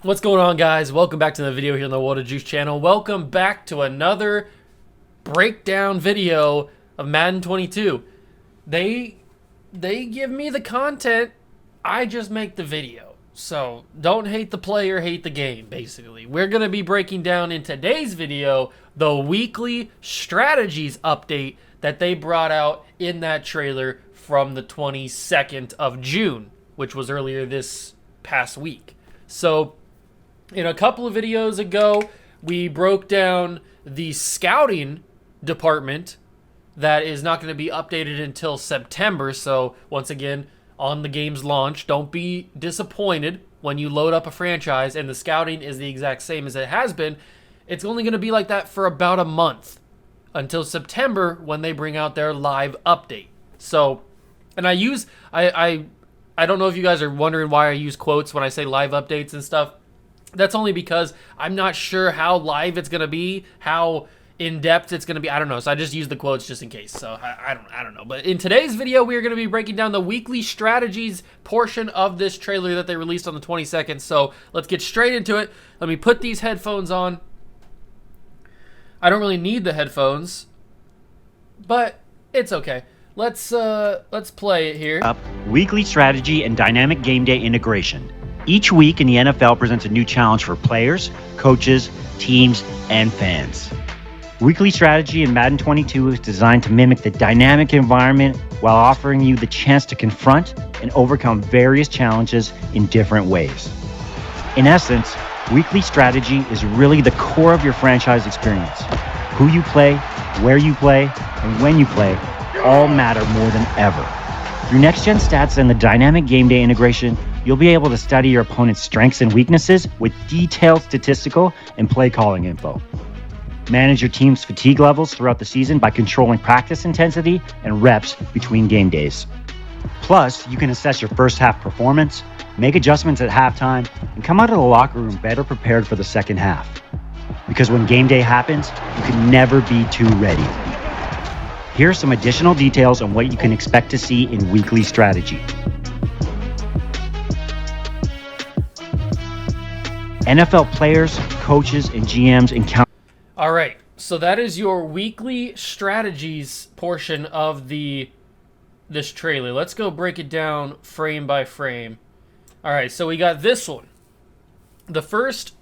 What's going on, guys? Welcome back to the video here on the Water Juice channel. Welcome back to another breakdown video of Madden 22. They give me the content, I just make the video. So don't hate the player, hate the game, basically. We're going to be breaking down in today's video the weekly strategies update that they brought out in that trailer from the 22nd of June, which was earlier this past week. So in a couple of videos ago, we broke down the scouting department that is not going to be updated until September. So once again, on the game's launch, don't be disappointed when you load up a franchise and the scouting is the exact same as it has been. It's only going to be like that for about a month until September when they bring out their live update. So, and I don't know if you guys are wondering why I use quotes when I say live updates and stuff. That's only because I'm not sure how live it's going to be, how in-depth it's going to be. I don't know. So I just use the quotes just in case. So I don't know. But in today's video, we are going to be breaking down the weekly strategies portion of this trailer that they released on the 22nd. So let's get straight into it. Let me put these headphones on. I don't really need the headphones, but it's okay. Let's play it here. Weekly strategy and dynamic game day integration. Each week in the NFL presents a new challenge for players, coaches, teams, and fans. Weekly strategy in Madden 22 is designed to mimic the dynamic environment while offering you the chance to confront and overcome various challenges in different ways. In essence, weekly strategy is really the core of your franchise experience. Who you play, where you play, and when you play all matter more than ever. Through next-gen stats and the dynamic game day integration, you'll be able to study your opponent's strengths and weaknesses with detailed statistical and play calling info. Manage your team's fatigue levels throughout the season by controlling practice intensity and reps between game days. Plus, you can assess your first half performance, make adjustments at halftime, and come out of the locker room better prepared for the second half. Because when game day happens, you can never be too ready. Here are some additional details on what you can expect to see in weekly strategy. NFL players, coaches, and GMs encounter. All right, so that is your weekly strategies portion of this trailer. Let's go break it down frame by frame. All right, so we got this one. The first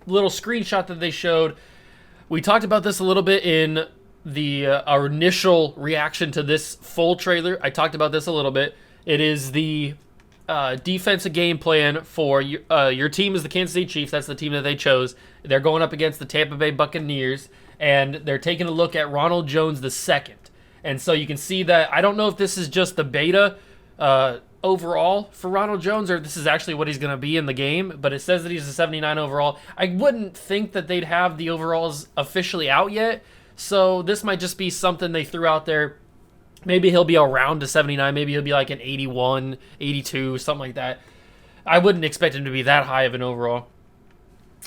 little screenshot that they showed, we talked about this a little bit in our initial reaction to this full trailer. I talked about this a little bit. It is the defensive game plan for your team is the Kansas City Chiefs. That's the team that they chose. They're going up against the Tampa Bay Buccaneers, and they're taking a look at Ronald Jones II. And so you can see that, I don't know if this is just the beta overall for Ronald Jones, or this is actually what he's going to be in the game, but it says that he's a 79 overall. I wouldn't think that they'd have the overalls officially out yet, so this might just be something they threw out there. Maybe he'll be around to 79. Maybe he'll be like an 81, 82, something like that. I wouldn't expect him to be that high of an overall.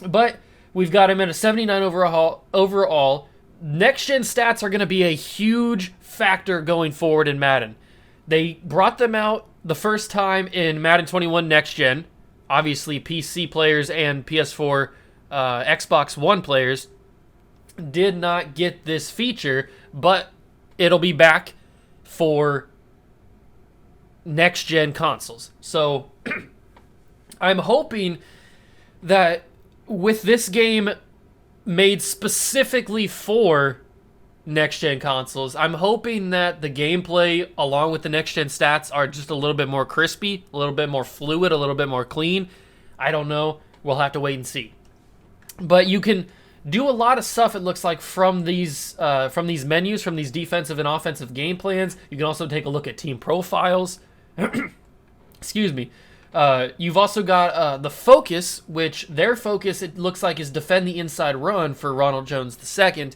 But we've got him at a 79 overall. Next-gen stats are going to be a huge factor going forward in Madden. They brought them out the first time in Madden 21 Next-Gen. Obviously, PC players and PS4, Xbox One players did not get this feature, but it'll be back for next-gen consoles. So I'm hoping that with this game made specifically for next-gen consoles, I'm hoping that the gameplay along with the next-gen stats are just a little bit more crispy, a little bit more fluid, a little bit more clean. I don't know. We'll have to wait and see. But you can do a lot of stuff, it looks like, from these menus, from these defensive and offensive game plans. You can also take a look at team profiles. Excuse me. You've also got the focus, which their focus, it looks like, is defend the inside run for Ronald Jones II.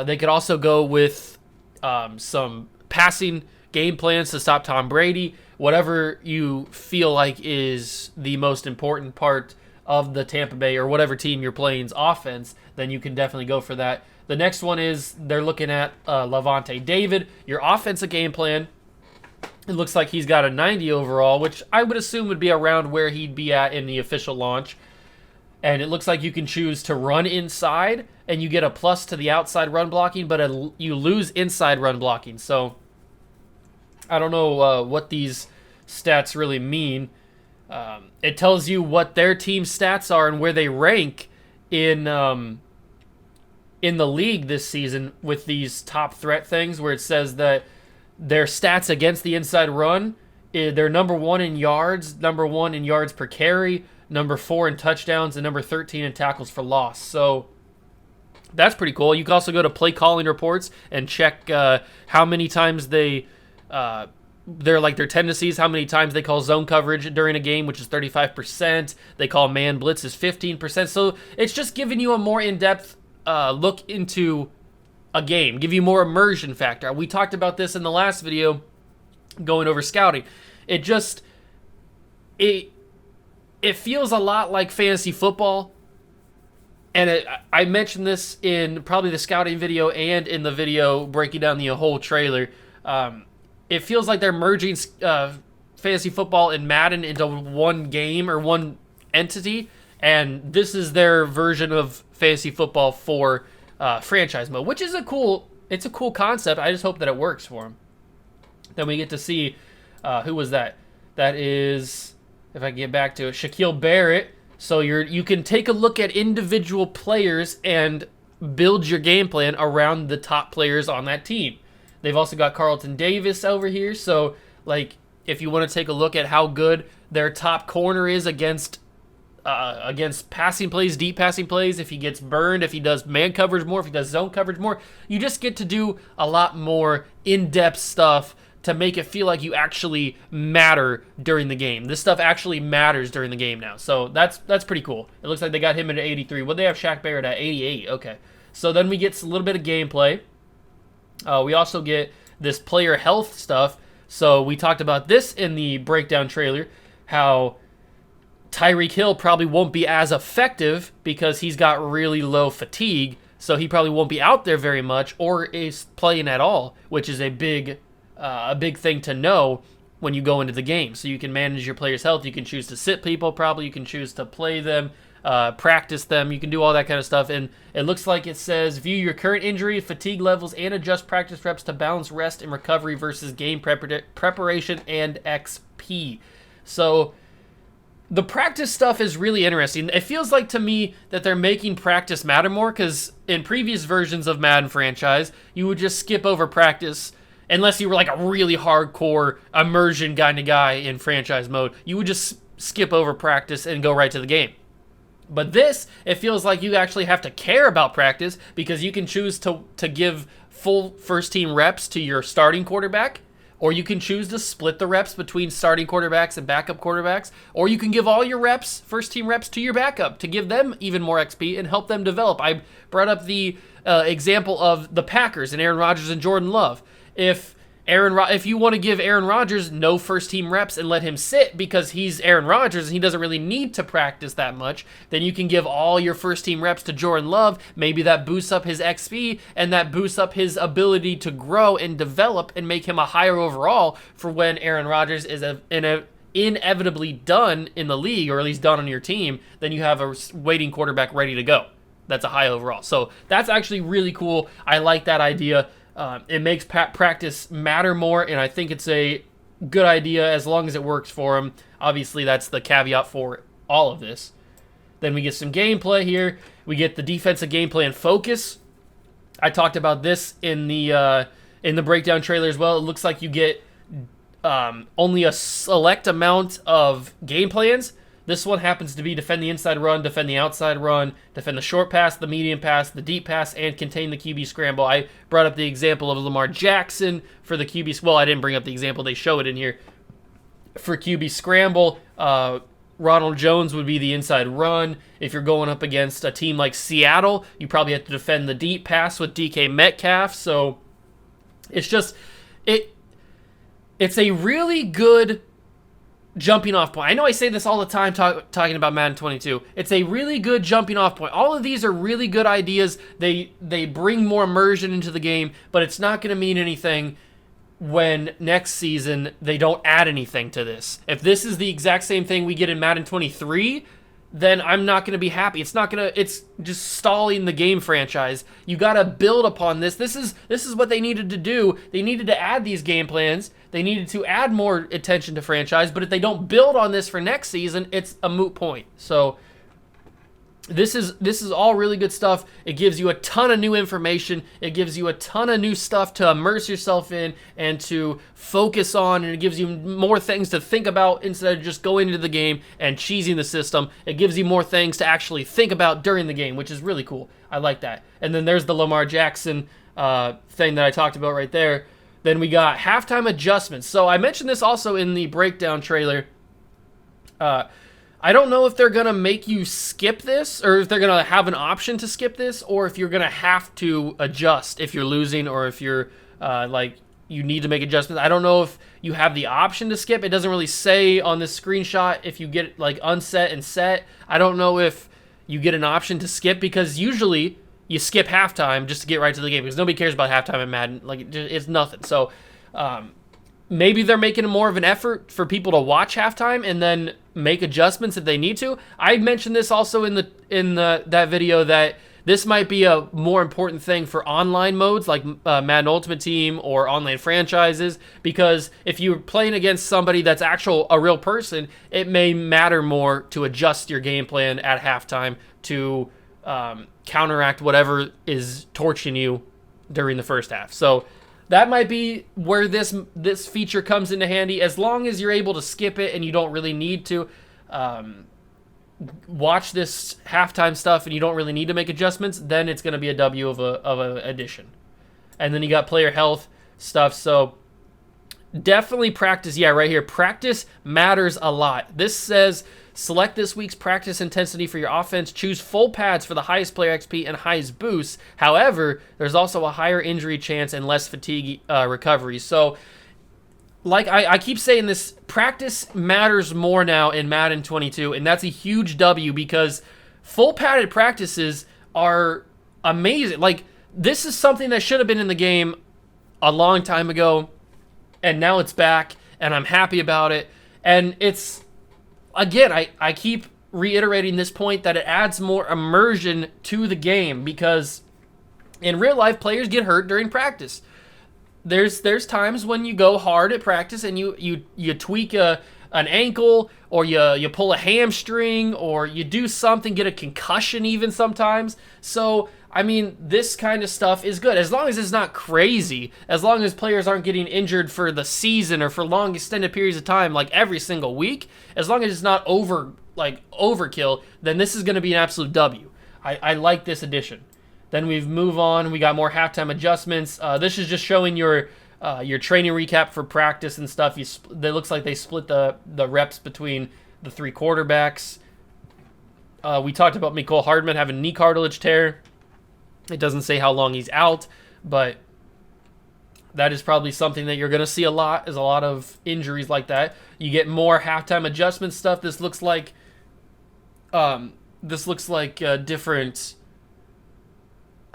They could also go with some passing game plans to stop Tom Brady, whatever you feel like is the most important part of the Tampa Bay or whatever team you're playing's offense, then you can definitely go for that. The next one is they're looking at Levante David, your offensive game plan. It looks like he's got a 90 overall, which I would assume would be around where he'd be at in the official launch. And it looks like you can choose to run inside, and you get a plus to the outside run blocking, but you lose inside run blocking. So I don't know what these stats really mean. It tells you what their team stats are and where they rank in the league this season with these top threat things, where it says that their stats against the inside run, they're number 1 in yards, number 1 in yards per carry, number 4 in touchdowns, and number 13 in tackles for loss. So that's pretty cool. You can also go to play calling reports and check how many times their tendencies, how many times they call zone coverage during a game, which is 35%. They call man blitz is 15%. So it's just giving you a more in-depth look into a game, give you more immersion factor. We talked about this in the last video going over scouting. It feels a lot like fantasy football. And I mentioned this in probably the scouting video and in the video breaking down the whole trailer. It feels like they're merging fantasy football and Madden into one game or one entity, and this is their version of fantasy football for franchise mode, which is a cool concept. I just hope that it works for them. Then we get to see who was that? That is, if I can get back to it, Shaquille Barrett. So you can take a look at individual players and build your game plan around the top players on that team. They've also got Carlton Davis over here. So, like, if you want to take a look at how good their top corner is against passing plays, deep passing plays, if he gets burned, if he does man coverage more, if he does zone coverage more, you just get to do a lot more in-depth stuff to make it feel like you actually matter during the game. This stuff actually matters during the game now. So that's pretty cool. It looks like they got him at 83. What they have Shaq Barrett at? 88. Okay. So then we get a little bit of gameplay. We also get this player health stuff. So we talked about this in the breakdown trailer, how Tyreek Hill probably won't be as effective because he's got really low fatigue. So he probably won't be out there very much or is playing at all, which is a big thing to know when you go into the game. So you can manage your players' health. You can choose to sit people probably. You can choose to play them, practice them. You can do all that kind of stuff. And it looks like it says, view your current injury, fatigue levels, and adjust practice reps to balance rest and recovery versus game preparation and XP. So the practice stuff is really interesting. It feels like to me that they're making practice matter more, because in previous versions of Madden franchise, you would just skip over practice unless you were like a really hardcore immersion kind of guy in franchise mode. You would just skip over practice and go right to the game. But this, it feels like you actually have to care about practice, because you can choose to give full first team reps to your starting quarterback, or you can choose to split the reps between starting quarterbacks and backup quarterbacks, or you can give all your reps, first team reps, to your backup to give them even more XP and help them develop. I brought up the example of the Packers and Aaron Rodgers and Jordan Love. If you want to give Aaron Rodgers no first team reps and let him sit because he's Aaron Rodgers and he doesn't really need to practice that much, then you can give all your first team reps to Jordan Love. Maybe that boosts up his XP and that boosts up his ability to grow and develop and make him a higher overall for when Aaron Rodgers is inevitably done in the league, or at least done on your team. Then you have a waiting quarterback ready to go. That's a high overall. So that's actually really cool. I like that idea. It makes practice matter more, and I think it's a good idea as long as it works for them. Obviously, that's the caveat for all of this. Then we get some gameplay here. We get the defensive gameplay and focus. I talked about this in the breakdown trailer as well. It looks like you get only a select amount of game plans. This one happens to be defend the inside run, defend the outside run, defend the short pass, the medium pass, the deep pass, and contain the QB scramble. I brought up the example of Lamar Jackson for the QB. Well, I didn't bring up the example. They show it in here. For QB scramble, Ronald Jones would be the inside run. If you're going up against a team like Seattle, you probably have to defend the deep pass with DK Metcalf. So it's just, it's a really good jumping off point. I know I say this all the time talking about Madden 22. It's a really good jumping off point. All of these are really good ideas. They bring more immersion into the game, but it's not going to mean anything when next season they don't add anything to this. If this is the exact same thing we get in Madden 23, then I'm not going to be happy. It's just stalling the game franchise. You got to build upon this. This is what they needed to do. They needed to add these game plans. They needed to add more attention to franchise, but if they don't build on this for next season, it's a moot point. So this is all really good stuff. It gives you a ton of new information. It gives you a ton of new stuff to immerse yourself in and to focus on, and it gives you more things to think about instead of just going into the game and cheesing the system. It gives you more things to actually think about during the game, which is really cool. I like that. And then there's the Lamar Jackson thing that I talked about right there. Then we got halftime adjustments. So I mentioned this also in the breakdown trailer. I don't know if they're going to make you skip this, or if they're going to have an option to skip this, or if you're going to have to adjust if you're losing, or if you're you need to make adjustments. I don't know if you have the option to skip. It doesn't really say on this screenshot if you get like unset and set. I don't know if you get an option to skip, because usually you skip halftime just to get right to the game, because nobody cares about halftime in Madden. Like, it's nothing. So maybe they're making more of an effort for people to watch halftime and then make adjustments if they need to. I mentioned this also in that video, that this might be a more important thing for online modes like Madden Ultimate Team or online franchises, because if you're playing against somebody that's a real person, it may matter more to adjust your game plan at halftime to counteract whatever is torching you during the first half. So that might be where this feature comes into handy. As long as you're able to skip it and you don't really need to watch this halftime stuff and you don't really need to make adjustments, then it's going to be a W of a addition. And then you got player health stuff. So definitely practice. Yeah, right here. Practice matters a lot. This says select this week's practice intensity for your offense. Choose full pads for the highest player XP and highest boosts. However, there's also a higher injury chance and less fatigue recovery. So, like I keep saying, this practice matters more now in Madden 22, and that's a huge W, because full padded practices are amazing. Like, this is something that should have been in the game a long time ago, and now it's back, and I'm happy about it. And it's, again, I keep reiterating this point, that it adds more immersion to the game, because in real life, players get hurt during practice. There's times when you go hard at practice and you tweak an ankle, or you pull a hamstring, or you do something, get a concussion even sometimes. So, I mean, this kind of stuff is good, as long as it's not crazy, as long as players aren't getting injured for the season or for long extended periods of time, like every single week. As long as it's not overkill, then this is going to be an absolute W. I like this addition. Then we move on. We got more halftime adjustments. This is just showing your training recap for practice and stuff. It looks like they split the reps between the three quarterbacks. We talked about Mecole Hardman having knee cartilage tear. It doesn't say how long he's out, but that is probably something that you're going to see a lot, is a lot of injuries like that. You get more halftime adjustment stuff. This looks like different.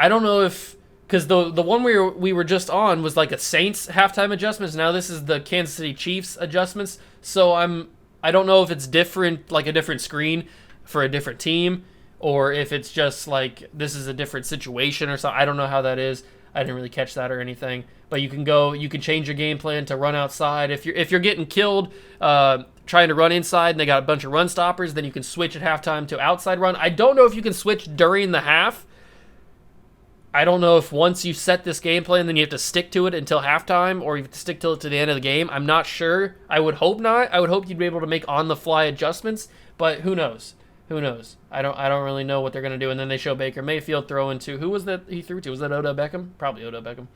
I don't know if, because the one we were just on was like a Saints halftime adjustments. Now this is the Kansas City Chiefs adjustments. So I don't know if it's different, like a different screen for a different team, or if it's just like this is a different situation or something. I don't know how that is. I didn't really catch that or anything. But you can change your game plan to run outside. If you're getting killed trying to run inside and they got a bunch of run stoppers, then you can switch at halftime to outside run. I don't know if you can switch during the half. I don't know if once you set this game plan, then you have to stick to it until halftime, or you have to stick to it to the end of the game. I'm not sure. I would hope not. I would hope you'd be able to make on-the-fly adjustments, but who knows? Who knows? I don't really know what they're going to do. And then they show Baker Mayfield throwing to, who was that he threw to? Was that Odell Beckham? Probably Odell Beckham.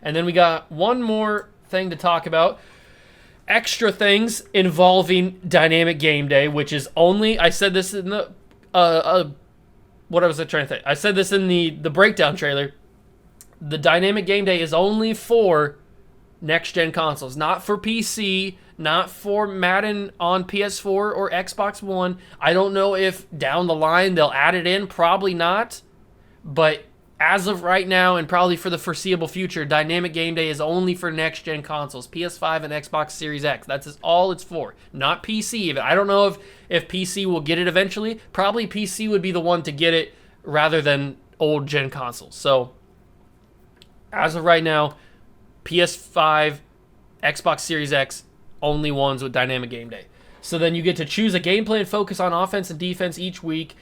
And then we got one more thing to talk about. Extra things involving Dynamic Game Day, which is only, I said this in the what was I trying to say? I said this in the breakdown trailer. The Dynamic Game Day is only for next-gen consoles, not for PC, not for Madden on PS4 or Xbox One. I don't know if down the line they'll add it in. Probably not. But as of right now, and probably for the foreseeable future, Dynamic Game Day is only for next-gen consoles, PS5 and Xbox Series X. That's all it's for, not PC. I don't know if PC will get it eventually. Probably PC would be the one to get it rather than old-gen consoles. So, as of right now, PS5, Xbox Series X, only ones with Dynamic Game Day. So then you get to choose a game plan, focus on offense and defense each week.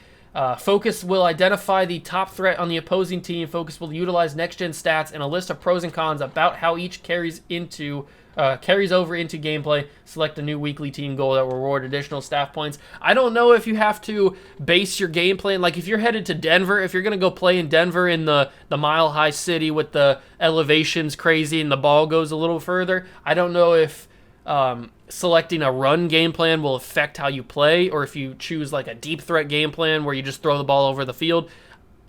Focus will identify the top threat on the opposing team. Focus will utilize next-gen stats and a list of pros and cons about how each carries over into gameplay. Select a new weekly team goal that will reward additional staff points. I don't know if you have to base your game plan. Like if you're headed to Denver, if you're going to go play in Denver in the Mile High City with the elevations crazy and the ball goes a little further, I don't know if selecting a run game plan will affect how you play, or if you choose like a deep threat game plan where you just throw the ball over the field.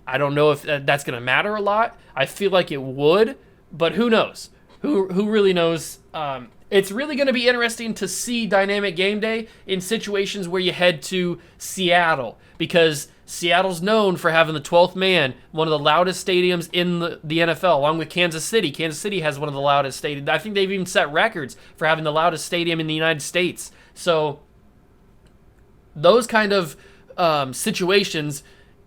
I don't know if that's going to matter a lot. I feel like it would, but who knows? Who really knows? It's really going to be interesting to see Dynamic Game Day in situations where you head to Seattle, because Seattle's known for having the 12th man, one of the loudest stadiums in the NFL, along with Kansas City. Kansas City has one of the loudest stadiums. I think they've even set records for having the loudest stadium in the United States. So those kind of situations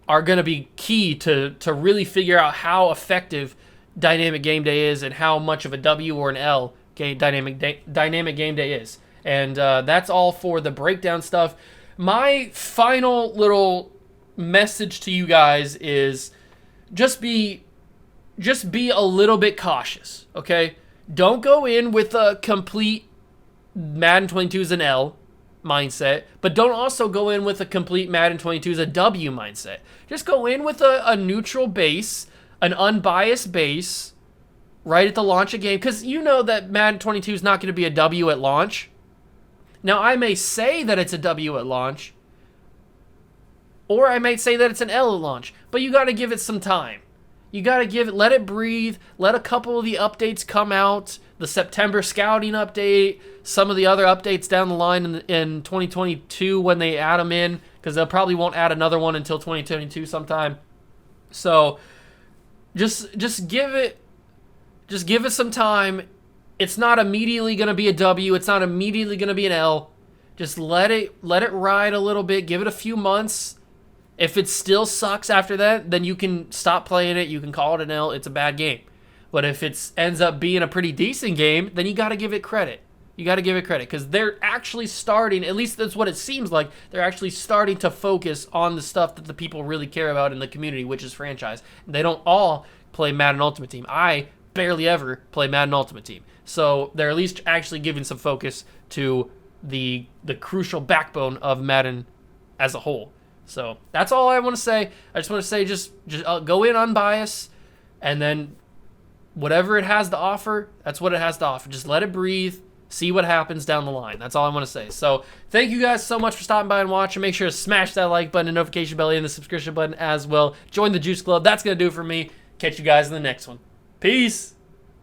are going to be key to really figure out how effective Dynamic Game Day is and how much of a W or an L Dynamic Game Day is. And that's all for the breakdown stuff. My final little message to you guys is just be a little bit cautious, okay? Don't go in with a complete Madden 22 is an L mindset, but don't also go in with a complete Madden 22 is a W mindset. Just go in with a neutral base, an unbiased base, right at the launch of game, because you know that Madden 22 is not going to be a W at launch. Now, I may say that it's a W at launch, or I might say that it's an L at launch, but you got to give it some time. You got to let it breathe, let a couple of the updates come out, the September scouting update, some of the other updates down the line in 2022 when they add them in, because they'll probably won't add another one until 2022 sometime. So just give it some time. It's not immediately going to be a W. It's not immediately going to be an L. Just let it ride a little bit. Give it a few months. If it still sucks after that, then you can stop playing it. You can call it an L. It's a bad game. But if it ends up being a pretty decent game, then you got to give it credit. You got to give it credit, because they're actually starting, at least that's what it seems like, they're actually starting to focus on the stuff that the people really care about in the community, which is franchise. They don't all play Madden Ultimate Team. I barely ever play Madden Ultimate Team. So they're at least actually giving some focus to the crucial backbone of Madden as a whole. So that's all I want to say. I just want to say just go in unbiased, and then whatever it has to offer, that's what it has to offer. Just let it breathe. See what happens down the line. That's all I want to say. So thank you guys so much for stopping by and watching. Make sure to smash that like button and notification bell and the subscription button as well. Join the Juice Club. That's going to do it for me. Catch you guys in the next one. Peace.